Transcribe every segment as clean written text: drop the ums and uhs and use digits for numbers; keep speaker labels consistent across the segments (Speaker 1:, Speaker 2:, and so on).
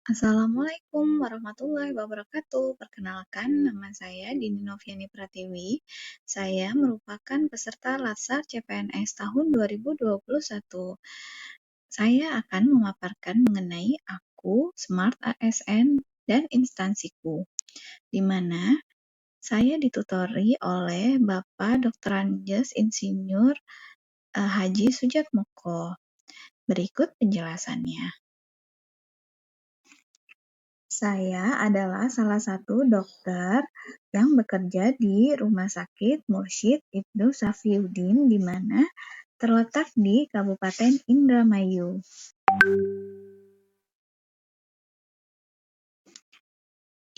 Speaker 1: Assalamualaikum warahmatullahi wabarakatuh. Perkenalkan, nama saya Dini Noviani Pratiwi. Saya merupakan peserta Latsar CPNS tahun 2021. Saya akan memaparkan mengenai aku, Smart ASN, dan instansiku, di mana saya ditutori oleh Bapak Dr. Anjes Insinyur Haji Sujatmoko. Berikut penjelasannya. Saya adalah salah satu dokter yang bekerja di Rumah Sakit Mursyid Ibnu Safiyuddin, di mana terletak di Kabupaten Indramayu.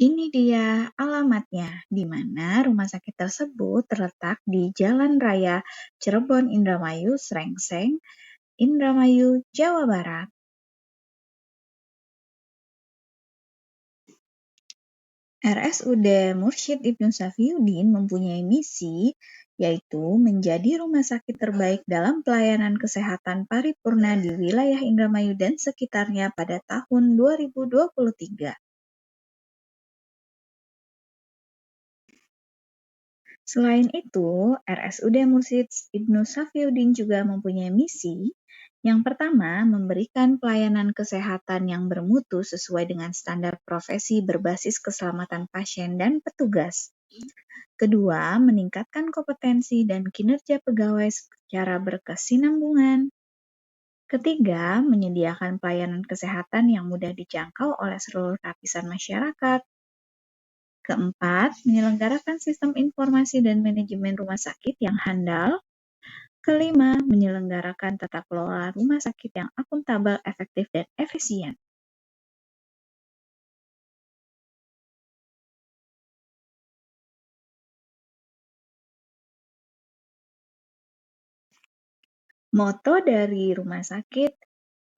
Speaker 1: Ini dia alamatnya, di mana rumah sakit tersebut terletak di Jalan Raya Cirebon Indramayu, Srengseng, Indramayu, Jawa Barat. RSUD Mursyid Ibnu Safiyuddin mempunyai misi, yaitu menjadi rumah sakit terbaik dalam pelayanan kesehatan paripurna di wilayah Indramayu dan sekitarnya pada tahun 2023. Selain itu, RSUD Mursyid Ibnu Safiyuddin juga mempunyai misi. Yang pertama, memberikan pelayanan kesehatan yang bermutu sesuai dengan standar profesi berbasis keselamatan pasien dan petugas. Kedua, meningkatkan kompetensi dan kinerja pegawai secara berkesinambungan. Ketiga, menyediakan pelayanan kesehatan yang mudah dijangkau oleh seluruh lapisan masyarakat. Keempat, menyelenggarakan sistem informasi dan manajemen rumah sakit yang handal. Kelima, menyelenggarakan tata kelola rumah sakit yang akuntabel, efektif, dan efisien. Moto dari Rumah Sakit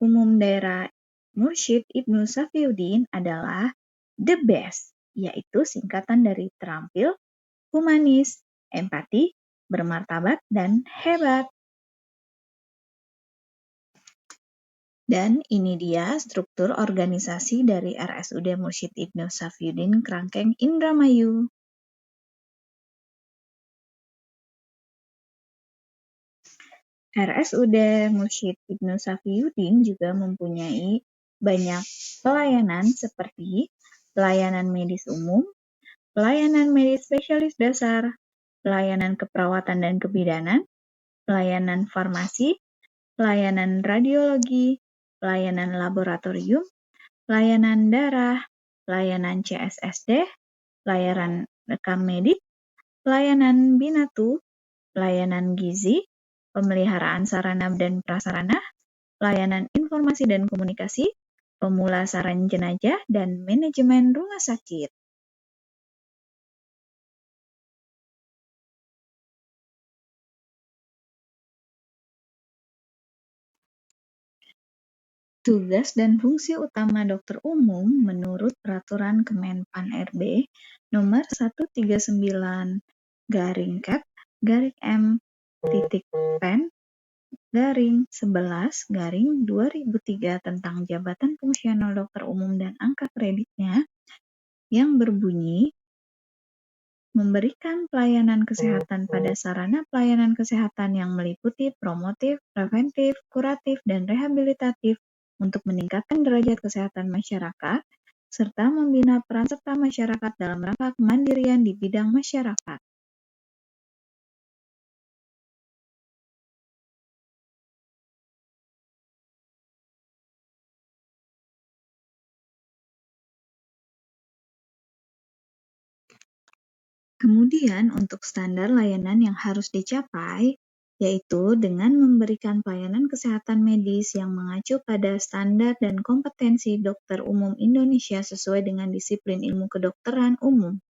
Speaker 1: Umum Daerah Mursyid Ibnu Safiyuddin adalah The Best, yaitu singkatan dari terampil, humanis, empati, bermartabat, dan hebat. Dan ini dia struktur organisasi dari RSUD Mursyid Ibnu Safiyuddin Krangkeng Indramayu. RSUD Mursyid Ibnu Safiyuddin juga mempunyai banyak pelayanan seperti pelayanan medis umum, pelayanan medis spesialis dasar, pelayanan keperawatan dan kebidanan, pelayanan farmasi, pelayanan radiologi, pelayanan laboratorium, pelayanan darah, pelayanan CSSD, pelayanan rekam medik, pelayanan binatu, pelayanan gizi, pemeliharaan sarana dan prasarana, pelayanan informasi dan komunikasi, pemulasaran jenazah, dan manajemen rumah sakit. Tugas dan fungsi utama dokter umum menurut Peraturan Kemenpan.RB Nomor 139-Pen/11/2003 tentang jabatan fungsional dokter umum dan angka kreditnya yang berbunyi memberikan pelayanan kesehatan pada sarana pelayanan kesehatan yang meliputi promotif, preventif, kuratif, dan rehabilitatif untuk meningkatkan derajat kesehatan masyarakat, serta membina peran serta masyarakat dalam rangka kemandirian di bidang masyarakat. Kemudian untuk standar layanan yang harus dicapai, yaitu dengan memberikan pelayanan kesehatan medis yang mengacu pada standar dan kompetensi dokter umum Indonesia sesuai dengan disiplin ilmu kedokteran umum.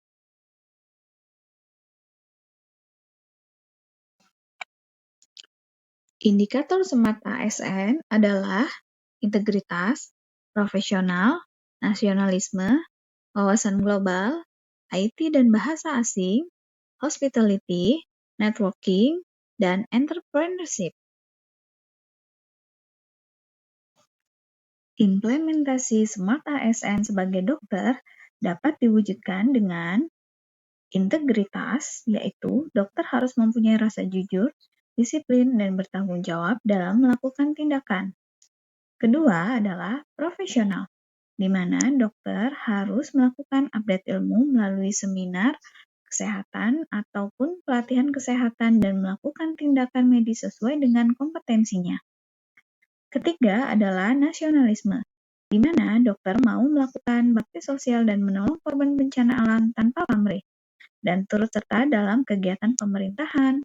Speaker 1: Indikator Smart ASN adalah integritas, profesional, nasionalisme, wawasan global, IT dan bahasa asing, hospitality, networking, dan entrepreneurship. Implementasi Smart ASN sebagai dokter dapat diwujudkan dengan integritas, yaitu dokter harus mempunyai rasa jujur, disiplin, dan bertanggung jawab dalam melakukan tindakan. Kedua adalah profesional, di mana dokter harus melakukan update ilmu melalui seminar kesehatan ataupun pelatihan kesehatan dan melakukan tindakan medis sesuai dengan kompetensinya. Ketiga adalah nasionalisme, di mana dokter mau melakukan bakti sosial dan menolong korban bencana alam tanpa pamrih, dan turut serta dalam kegiatan pemerintahan.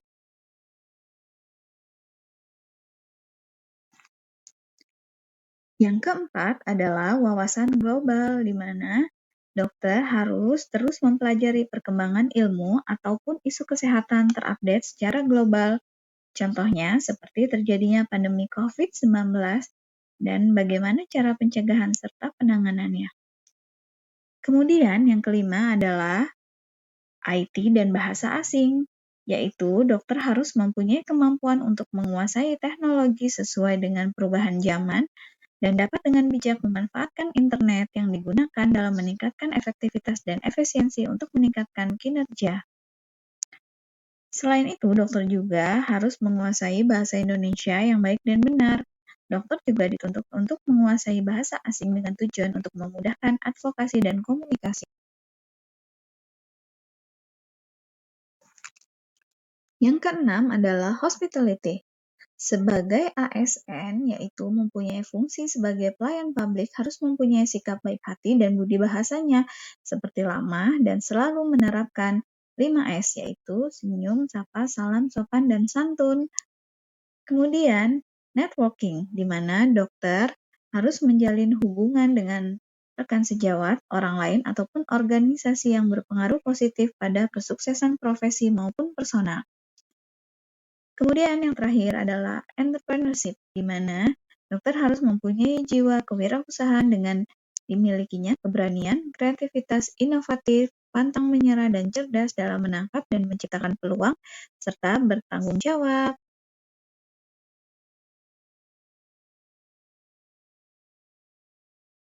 Speaker 1: Yang keempat adalah wawasan global, di mana dokter harus terus mempelajari perkembangan ilmu ataupun isu kesehatan terupdate secara global. Contohnya seperti terjadinya pandemi COVID-19 dan bagaimana cara pencegahan serta penanganannya. Kemudian yang kelima adalah IT dan bahasa asing, yaitu dokter harus mempunyai kemampuan untuk menguasai teknologi sesuai dengan perubahan zaman dan dapat dengan bijak memanfaatkan internet yang digunakan dalam meningkatkan efektivitas dan efisiensi untuk meningkatkan kinerja. Selain itu, dokter juga harus menguasai bahasa Indonesia yang baik dan benar. Dokter juga dituntut untuk menguasai bahasa asing dengan tujuan untuk memudahkan advokasi dan komunikasi. Yang keenam adalah hospitality. Sebagai ASN, yaitu mempunyai fungsi sebagai pelayan publik, harus mempunyai sikap baik hati dan budi bahasanya, seperti ramah dan selalu menerapkan 5S, yaitu senyum, sapa, salam, sopan, dan santun. Kemudian, networking, di mana dokter harus menjalin hubungan dengan rekan sejawat, orang lain, ataupun organisasi yang berpengaruh positif pada kesuksesan profesi maupun personal. Kemudian yang terakhir adalah entrepreneurship, di mana dokter harus mempunyai jiwa kewirausahaan dengan dimilikinya keberanian, kreativitas, inovatif, pantang menyerah, dan cerdas dalam menangkap dan menciptakan peluang, serta bertanggung jawab.